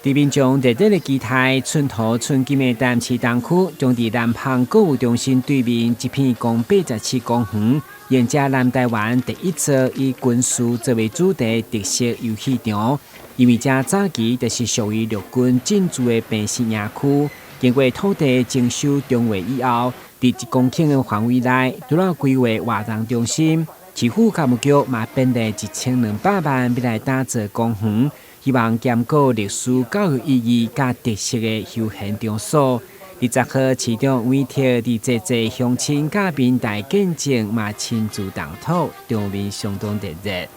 地面上热热的基台，寸土寸金的淡市东区，将伫南旁购物中心对面一片共87公园，沿着南台湾第一座以军事作为主题特色游戏场。因为这早期就是属于陆军进驻的平时营区，经过土地征收中划以后，伫1公顷的范围内，除了规划活动中心，市府教育局嘛编列1200万要来打造公园。希望兼顾历史教育意义甲特色的休闲场所。20号，市长委托伫这乡亲甲民代见证嘛亲自动土，场面相当热热。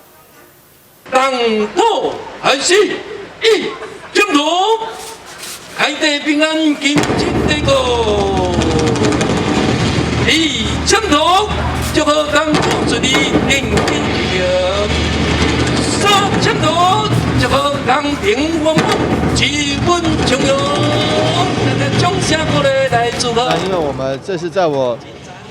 动土开始，一进土，开地平安，金金地过。一进土，祝贺动土顺利，定定平。三进土。祝贺公平稳稳，基本重要。掌声鼓励来祝贺。因为我们这是在我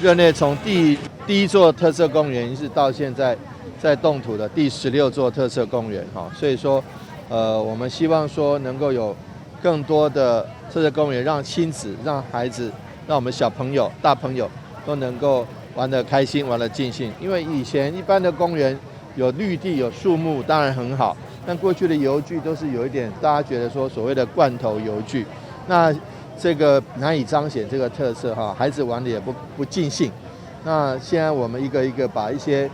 任内从第一座特色公园，是到现在在动土的第16座特色公园哈，所以说我们希望说能够有更多的特色公园，让亲子、让孩子、让我们小朋友、大朋友都能够玩得开心、玩得尽兴。因为以前一般的公园有绿地、有树木，当然很好。但过去的游具都是有一点，大家觉得说所谓的罐头游具，那这个难以彰显这个特色哈，孩子玩的也不尽兴。那现在我们一个一个把一些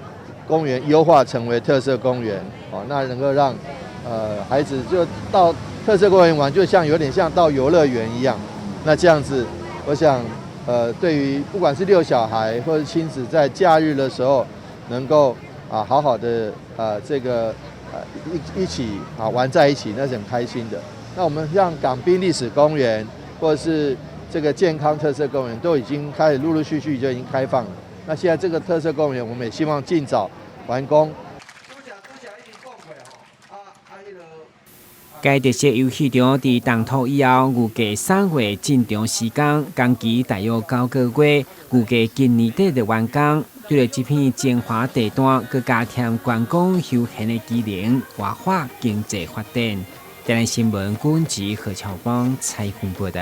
公园优化成为特色公园，哦，那能够让孩子就到特色公园玩，就像有点像到游乐园一样。那这样子，我想对于不管是遛小孩或者亲子在假日的时候，能够好好的这个。一起玩在一起，那是很开心的。那我们像港滨历史公园，或者是这个健康特色公园，都已经开始陆陆续续就已经开放了。那现在这个特色公园，我们也希望尽早完工。该特色游戏场伫动土以后，预计3月进场时间，工期大约9个月，预计今年底就完工。对了，这片精华地段，佮加添观光休闲的机能，活化经济发展。台湾新闻管制何超邦采访报道。